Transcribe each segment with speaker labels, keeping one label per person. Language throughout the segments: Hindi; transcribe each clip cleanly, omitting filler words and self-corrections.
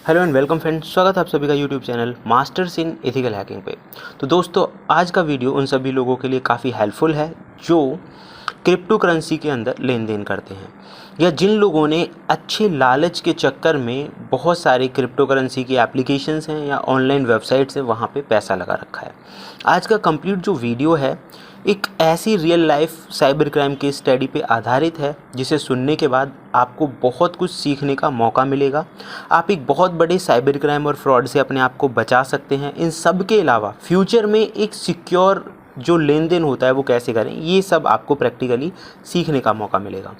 Speaker 1: हेलो एंड वेलकम फ्रेंड्स, स्वागत है आप सभी का YouTube channel Masters in ethical hacking पे। तो दोस्तों, आज का वीडियो उन सभी लोगों के लिए काफ़ी हेल्पफुल है जो क्रिप्टो करेंसी के अंदर लेन देन करते हैं या जिन लोगों ने अच्छे लालच के चक्कर में बहुत सारे क्रिप्टो करेंसी की एप्लीकेशंस हैं या ऑनलाइन वेबसाइट्स हैं वहाँ पे पैसा लगा रखा है। आज का कंप्लीट जो वीडियो है एक ऐसी रियल लाइफ साइबर क्राइम की स्टडी पे आधारित है जिसे सुनने के बाद आपको बहुत कुछ सीखने का मौका मिलेगा। आप एक बहुत बड़े साइबर क्राइम और फ्रॉड से अपने आप को बचा सकते हैं। इन सब के अलावा फ्यूचर में एक सिक्योर जो लेन देन होता है वो कैसे करें, ये सब आपको प्रैक्टिकली सीखने का मौका मिलेगा।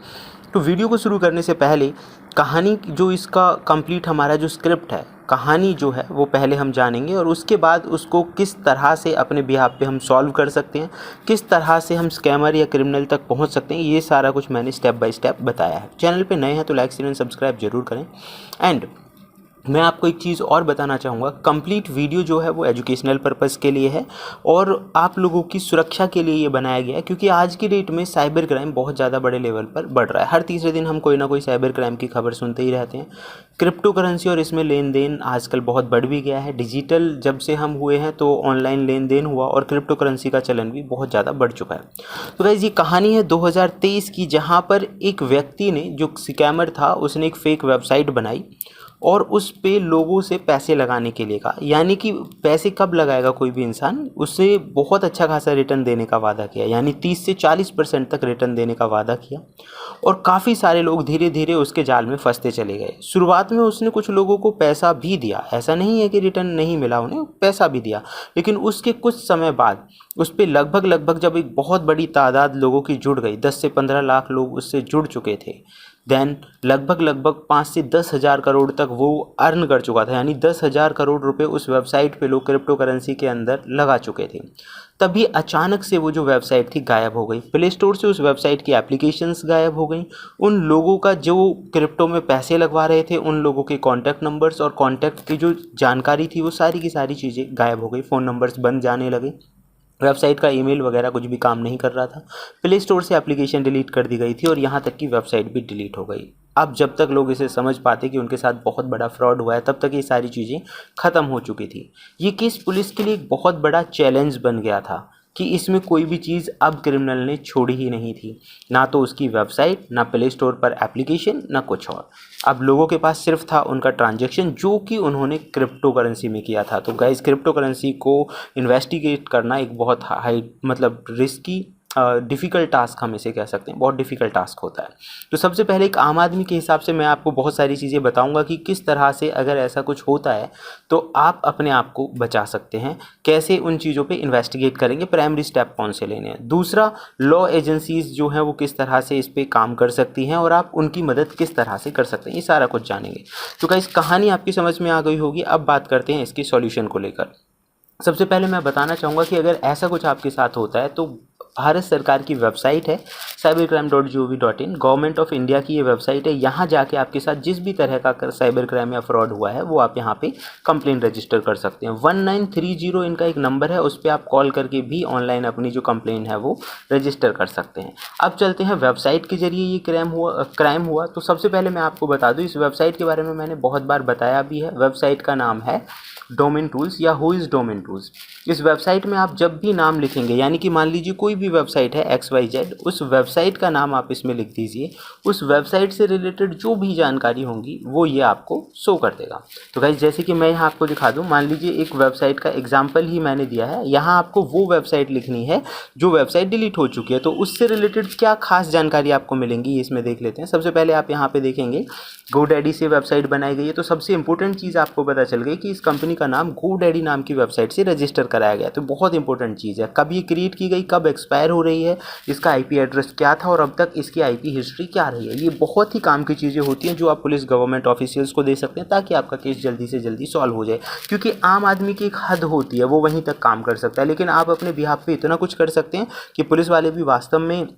Speaker 1: तो वीडियो को शुरू करने से पहले कहानी जो इसका कंप्लीट हमारा जो स्क्रिप्ट है, कहानी जो है वो पहले हम जानेंगे और उसके बाद उसको किस तरह से अपने बिहाफ पे हम सॉल्व कर सकते हैं, किस तरह से हम स्कैमर या क्रिमिनल तक पहुंच सकते हैं, ये सारा कुछ मैंने स्टेप बाय स्टेप बताया है। चैनल पे नए हैं तो लाइक शेयर एंड सब्सक्राइब जरूर करें। एंड मैं आपको एक चीज़ और बताना चाहूँगा, कंप्लीट वीडियो जो है वो एजुकेशनल पर्पज़ के लिए है और आप लोगों की सुरक्षा के लिए ये बनाया गया है, क्योंकि आज की डेट में साइबर क्राइम बहुत ज़्यादा बड़े लेवल पर बढ़ रहा है। हर तीसरे दिन हम कोई ना कोई साइबर क्राइम की खबर सुनते ही रहते हैं। क्रिप्टो करेंसी और इसमें लेन देन आजकल बहुत बढ़ भी गया है। डिजिटल जब से हम हुए हैं तो ऑनलाइन लेन देन हुआ और क्रिप्टो करेंसी का चलन भी बहुत ज़्यादा बढ़ चुका है। तो गाइस, ये कहानी है 2023 की, जहाँ पर एक व्यक्ति ने, जो स्कैमर था, उसने एक फेक वेबसाइट बनाई और उस पे लोगों से पैसे लगाने के लिए कहा। यानी कि पैसे कब लगाएगा कोई भी इंसान, उससे बहुत अच्छा खासा रिटर्न देने का वादा किया, यानी 30 से 40% तक रिटर्न देने का वादा किया और काफ़ी सारे लोग धीरे धीरे उसके जाल में फंसते चले गए। शुरुआत में उसने कुछ लोगों को पैसा भी दिया, ऐसा नहीं है कि रिटर्न नहीं मिला, उन्हें पैसा भी दिया, लेकिन उसके कुछ समय बाद उस पर लगभग जब एक बहुत बड़ी तादाद लोगों की जुड़ गई, 10 से 15 लाख लोग उससे जुड़ चुके थे, देन लगभग 5 से 10 हज़ार करोड़ तक वो अर्न कर चुका था। यानी 10,000 करोड़ रुपए उस वेबसाइट पे लोग क्रिप्टो करेंसी के अंदर लगा चुके थे। तभी अचानक से वो जो वेबसाइट थी गायब हो गई। प्ले स्टोर से उस वेबसाइट की एप्लीकेशंस गायब हो गई। उन लोगों का जो क्रिप्टो में पैसे लगवा रहे थे, उन लोगों के कॉन्टैक्ट नंबर्स और कॉन्टैक्ट की जो जानकारी थी वो सारी की सारी चीज़ें गायब हो गई। फ़ोन नंबर्स बंद जाने लगे, वेबसाइट का ईमेल वगैरह कुछ भी काम नहीं कर रहा था। प्ले स्टोर से एप्लीकेशन डिलीट कर दी गई थी और यहाँ तक कि वेबसाइट भी डिलीट हो गई। अब जब तक लोग इसे समझ पाते कि उनके साथ बहुत बड़ा फ्रॉड हुआ है, तब तक ये सारी चीज़ें ख़त्म हो चुकी थी। ये केस पुलिस के लिए एक बहुत बड़ा चैलेंज बन गया था कि इसमें कोई भी चीज़ अब क्रिमिनल ने छोड़ी ही नहीं थी, ना तो उसकी वेबसाइट, ना प्ले स्टोर पर एप्लीकेशन, ना कुछ और। अब लोगों के पास सिर्फ था उनका ट्रांजैक्शन, जो कि उन्होंने क्रिप्टो करेंसी में किया था। तो गाइस, क्रिप्टो करेंसी को इन्वेस्टिगेट करना एक बहुत हाई रिस्की डिफ़िकल्ट टास्क हम इसे कह सकते हैं, बहुत डिफ़िकल्ट टास्क होता है। तो सबसे पहले एक आम आदमी के हिसाब से मैं आपको बहुत सारी चीज़ें बताऊंगा कि किस तरह से अगर ऐसा कुछ होता है तो आप अपने आप को बचा सकते हैं, कैसे उन चीज़ों पे इन्वेस्टिगेट करेंगे, प्राइमरी स्टेप कौन से लेने हैं। दूसरा, लॉ एजेंसीज़ जो हैं वो किस तरह से इस पर काम कर सकती हैं और आप उनकी मदद किस तरह से कर सकते हैं, ये सारा कुछ जानेंगे। तो गाइस, कहानी आपकी समझ में आ गई होगी। अब बात करते हैं इसके सॉल्यूशन को लेकर। सबसे पहले मैं बताना चाहूँगा कि अगर ऐसा कुछ आपके साथ होता है तो भारत सरकार की वेबसाइट है cybercrime.gov.in, गवर्नमेंट ऑफ इंडिया की ये वेबसाइट है। यहाँ जाके आपके साथ जिस भी तरह का साइबर क्राइम या फ्रॉड हुआ है वो आप यहाँ पे कंप्लेंट रजिस्टर कर सकते हैं। 1930 इनका एक नंबर है, उस पर आप कॉल करके भी ऑनलाइन अपनी जो कंप्लेंट है वो रजिस्टर कर सकते हैं। अब चलते हैं वेबसाइट के जरिए ये क्राइम हुआ। तो सबसे पहले मैं आपको बता दूँ, इस वेबसाइट के बारे में मैंने बहुत बार बताया भी है। वेबसाइट का नाम है डोमेन टूल्स या हु इज़ डोमेन टूल्स। इस वेबसाइट में आप जब भी नाम लिखेंगे, यानी कि मान लीजिए कोई भी वेबसाइट है XYZ, उस वेबसाइट का नाम आप इसमें लिख दीजिए। उस वेबसाइट से रिलेटेड जो भी जानकारी होंगी वो ये आपको शो कर देगा। तो गाइस, जैसे कि मैं यहाँ आपको दिखा दूँ, मान लीजिए एक वेबसाइट का एग्जाम्पल ही मैंने दिया है। यहाँ आपको वो वेबसाइट लिखनी है जो वेबसाइट डिलीट हो चुकी है। तो उससे रिलेटेड क्या खास जानकारी आपको मिलेंगी, ये इसमें देख लेते हैं। सबसे पहले आप यहाँ पे देखेंगे GoDaddy से वेबसाइट बनाई गई है। तो सबसे इंपॉर्टेंट चीज़ आपको पता चल गई कि इस कंपनी का नाम GoDaddy नाम की वेबसाइट से रजिस्टर कराया गया। तो बहुत इंपॉर्टेंट चीज़ है, कब ये क्रिएट की गई, कब एक्सपायर हो रही है, इसका IP एड्रेस क्या था और अब तक इसकी IP हिस्ट्री क्या रही है। ये बहुत ही काम की चीज़ें होती हैं जो आप पुलिस गवर्नमेंट ऑफिशियल्स को दे सकते हैं ताकि आपका केस जल्दी से जल्दी सॉल्व हो जाए। क्योंकि आम आदमी की एक हद होती है, वो वहीं तक काम कर सकता है, लेकिन आप अपने बिहाफ पे इतना कुछ कर सकते हैं कि पुलिस वाले भी वास्तव में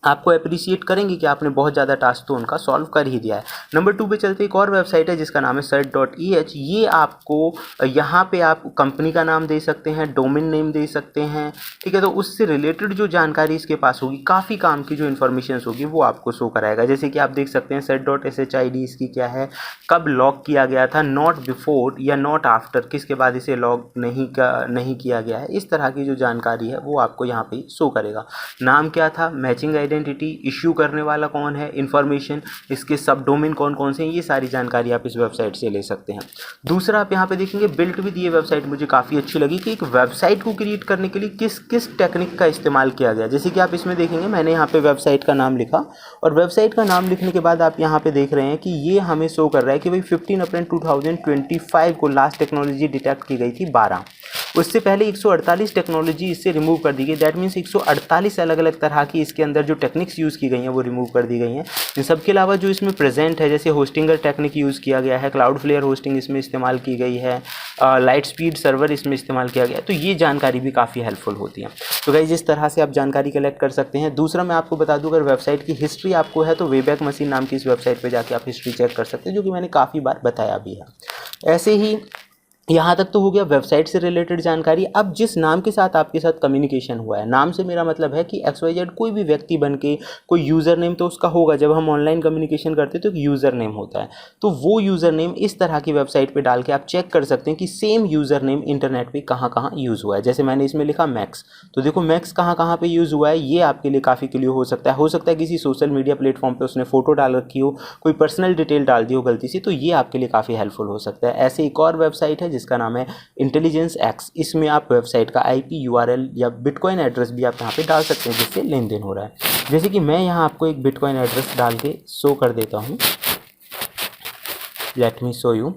Speaker 1: आपको अप्रिशिएट करेंगे कि आपने बहुत ज़्यादा टास्क तो उनका सॉल्व कर ही दिया है। नंबर 2 पे चलते एक और वेबसाइट है जिसका नाम है cert.eh। ये आपको यहाँ पे आप कंपनी का नाम दे सकते हैं, डोमेन नेम दे सकते हैं, ठीक है। तो उससे रिलेटेड जो जानकारी इसके पास होगी, काफ़ी काम की जो इन्फॉर्मेशन होगी वो आपको शो कराएगा। जैसे कि आप देख सकते हैं cert.shid इसकी क्या है, कब लॉग किया गया था, नॉट बिफोर या नॉट आफ्टर, किसके बाद इसे लॉग नहीं किया गया है। इस तरह की जो जानकारी है वो आपको यहाँ पे शो करेगा। नाम क्या था, मैचिंग आइडेंटिटी, इश्यू करने वाला कौन है, इन्फॉर्मेशन, इसके सब डोमेन कौन कौन से हैं, ये सारी जानकारी आप इस वेबसाइट से ले सकते हैं। दूसरा आप यहाँ पे देखेंगे बिल्ट विद। ये वेबसाइट मुझे काफ़ी अच्छी लगी कि एक वेबसाइट को क्रिएट करने के लिए किस किस टेक्निक का इस्तेमाल किया गया। जैसे कि आप इसमें देखेंगे मैंने यहाँ पे वेबसाइट का नाम लिखा और वेबसाइट का नाम लिखने के बाद आप यहाँ पे देख रहे हैं कि ये हमें शो कर रहा है कि भाई 15 अप्रैल 2025 को लास्ट टेक्नोलॉजी डिटेक्ट की गई थी 12। उससे पहले 148 टेक्नोलॉजी इससे रिमूव कर दी गई। दैट मीन्स 148 अलग अलग तरह की इसके अंदर जो टेक्निक्स यूज़ की गई हैं वो रिमूव कर दी गई हैं। इन सब के अलावा जो इसमें प्रेजेंट है, जैसे होस्टिंगर टेक्निक यूज़ किया गया है, क्लाउड फ्लेयर होस्टिंग इसमें इस्तेमाल की गई है, लाइट स्पीड सर्वर इसमें इस्तेमाल किया गया है। तो ये जानकारी भी काफ़ी हेल्पफुल होती है। तो गाइस इस तरह से आप जानकारी कलेक्ट कर सकते हैं। दूसरा मैं आपको बता दूं, अगर वेबसाइट की हिस्ट्री आपको है तो वेबैक मशीन नाम की इस वेबसाइट पर जाके आप हिस्ट्री चेक कर सकते हैं, जो कि मैंने काफ़ी बार बताया भी है। ऐसे ही यहाँ तक तो हो गया वेबसाइट से रिलेटेड जानकारी। अब जिस नाम के साथ आपके साथ कम्युनिकेशन हुआ है, नाम से मेरा मतलब है कि XYZ कोई भी व्यक्ति बन के कोई यूज़र नेम तो उसका होगा। जब हम ऑनलाइन कम्युनिकेशन करते हैं तो एक यूज़र नेम होता है, तो वो यूज़र नेम इस तरह की वेबसाइट पे डाल के आप चेक कर सकते हैं कि सेम यूज़र नेम इंटरनेट पे कहाँ कहाँ यूज़ हुआ है। जैसे मैंने इसमें लिखा मैक्स, तो देखो मैक्स कहाँ कहाँ पे यूज़ हुआ है, ये आपके लिए काफ़ी क्लियर हो सकता है। हो सकता है किसी सोशल मीडिया प्लेटफॉर्म पर उसने फोटो डाल रखी हो, कोई पर्सनल डिटेल डाल दी हो गलती से, तो ये आपके लिए काफ़ी हेल्पफुल हो सकता है। ऐसे एक और वेबसाइट है जिसका नाम है इंटेलिजेंस एक्स। इसमें आप वेबसाइट का IP URL या बिटकॉइन एड्रेस भी आप यहाँ पे डाल सकते हैं जिससे लेन देन हो रहा है। जैसे कि मैं यहाँ आपको एक बिटकॉइन एड्रेस डाल के शो कर देता हूँ। Let me show you.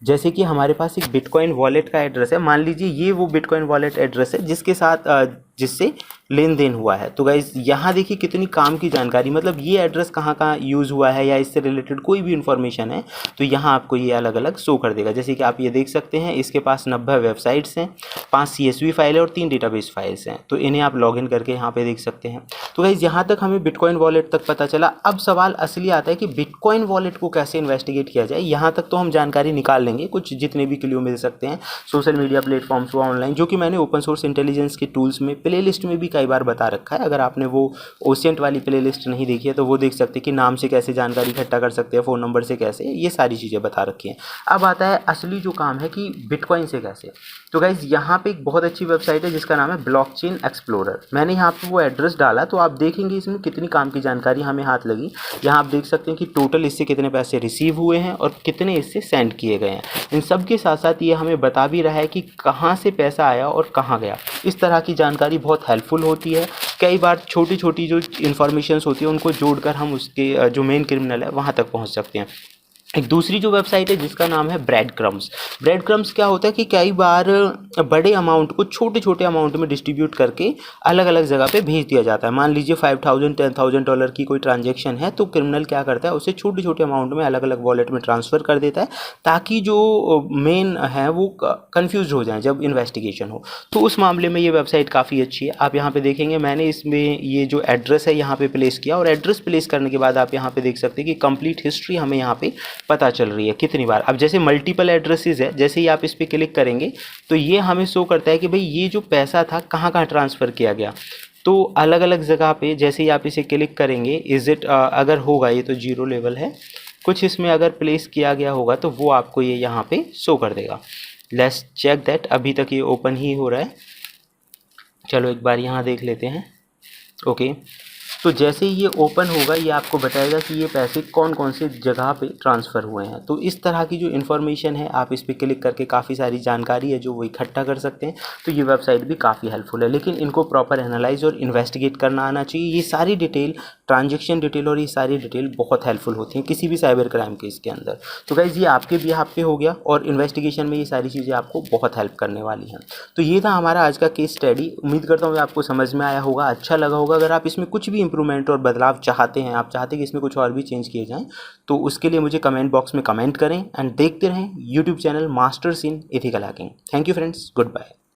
Speaker 1: जैसे कि हमारे पास एक बिटकॉइन वॉलेट का एड्रेस है, मान लीजिए ये वो बिटकॉइन वॉलेट एड्रेस है जिसके साथ जिससे लेन देन हुआ है। तो गाइज यहाँ देखिए कितनी काम की जानकारी, मतलब ये एड्रेस कहाँ कहाँ यूज़ हुआ है या इससे रिलेटेड कोई भी इन्फॉर्मेशन है तो यहाँ आपको ये अलग अलग शो कर देगा। जैसे कि आप ये देख सकते हैं इसके पास 90 वेबसाइट्स हैं, 5 CSV फाइल है और 3 डेटाबेस फाइल्स हैं। तो इन्हें आप लॉगिन करके यहाँ पे देख सकते हैं। तो गाइज यहाँ तक हमें बिटकॉइन वॉलेट तक पता चला। अब सवाल असली आता है कि बिटकॉइन वॉलेट को कैसे इन्वेस्टिगेट किया जाए। यहाँ तक तो हम जानकारी निकाल लेंगे, कुछ जितने भी क्लू मिल सकते हैं सोशल मीडिया प्लेटफॉर्म्स हुआ ऑनलाइन, जो कि मैंने ओपन सोर्स इंटेलिजेंस के टूल्स में प्लेलिस्ट में भी कई बार बता रखा है। अगर आपने वो ओशियंट वाली प्लेलिस्ट नहीं देखी है तो वो देख सकते हैं कि नाम से कैसे जानकारी इकट्ठा कर सकते हैं, फ़ोन नंबर से कैसे, ये सारी चीज़ें बता रखी हैं। अब आता है असली जो काम है कि बिटकॉइन से कैसे। तो गाइज यहाँ पे एक बहुत अच्छी वेबसाइट है जिसका नाम है ब्लॉकचेन एक्सप्लोरर। मैंने यहाँ पे वो एड्रेस डाला तो आप देखेंगे इसमें कितनी काम की जानकारी हमें हाथ लगी। यहाँ आप देख सकते हैं कि टोटल इससे कितने पैसे रिसीव हुए हैं और कितने इससे सेंड किए गए हैं। इन सब के साथ साथ ये हमें बता भी रहा है कि कहाँ से पैसा आया और कहाँ गया। इस तरह की जानकारी बहुत हेल्पफुल होती है। कई बार छोटी छोटी जो इन्फॉर्मेशंस होती है उनको जोड़कर हम उसके जो मेन क्रिमिनल है वहाँ तक पहुँच सकते हैं। एक दूसरी जो वेबसाइट है जिसका नाम है ब्रेड क्रम्स। ब्रेड क्रम्स क्या होता है कि कई बार बड़े अमाउंट को छोटे छोटे अमाउंट में डिस्ट्रीब्यूट करके अलग अलग जगह पे भेज दिया जाता है। मान लीजिए $5,000 $10,000 डॉलर की कोई ट्रांजैक्शन है तो क्रिमिनल क्या करता है, उसे छोटे छोटे अमाउंट में अलग अलग वॉलेट में ट्रांसफ़र कर देता है ताकि जो मेन है वो कन्फ्यूज हो जाए जब इन्वेस्टिगेशन हो। तो उस मामले में ये वेबसाइट काफ़ी अच्छी है। आप यहाँ पर देखेंगे मैंने इसमें ये जो एड्रेस है यहाँ पर प्लेस किया और एड्रेस प्लेस करने के बाद आप यहाँ पर देख सकते हैं कि कंप्लीट हिस्ट्री हमें यहाँ पर पता चल रही है कितनी बार। अब जैसे मल्टीपल एड्रेसेस है, जैसे ही आप इस पर क्लिक करेंगे तो ये हमें शो करता है कि भाई ये जो पैसा था कहाँ कहाँ ट्रांसफ़र किया गया। तो अलग अलग जगह पे जैसे ही आप इसे क्लिक करेंगे इज़ इट अगर होगा, ये तो 0 लेवल है, कुछ इसमें अगर प्लेस किया गया होगा तो वो आपको ये यहाँ पे शो कर देगा। Let's check that. अभी तक ये ओपन ही हो रहा है, चलो एक बार यहाँ देख लेते हैं। ओके, तो जैसे ही ये ओपन होगा ये आपको बताएगा कि ये पैसे कौन कौन से जगह पे ट्रांसफ़र हुए हैं। तो इस तरह की जो इन्फॉर्मेशन है आप इस पर क्लिक करके काफ़ी सारी जानकारी है जो वो इकट्ठा कर सकते हैं। तो ये वेबसाइट भी काफ़ी हेल्पफुल है, लेकिन इनको प्रॉपर एनालाइज और इन्वेस्टिगेट करना आना चाहिए। ये सारी डिटेल, ट्रांजेक्शन डिटेल और ये सारी डिटेल बहुत हेल्पफुल होती हैं किसी भी साइबर क्राइम केस के अंदर। तो गाइज़ ये आपके बिहाफ पे हो गया और इन्वेस्टिगेशन में ये सारी चीज़ें आपको बहुत हेल्प करने वाली हैं। तो ये था हमारा आज का केस स्टडी। उम्मीद करता हूँ आपको समझ में आया होगा, अच्छा लगा होगा। अगर आप इसमें कुछ भी इंप्रूवमेंट और बदलाव चाहते हैं, आप चाहते हैं कि इसमें कुछ और भी चेंज किए जाएं, तो उसके लिए मुझे कमेंट बॉक्स में कमेंट करें एंड देखते रहें YouTube channel Masters in ethical hacking. Thank you friends, good bye.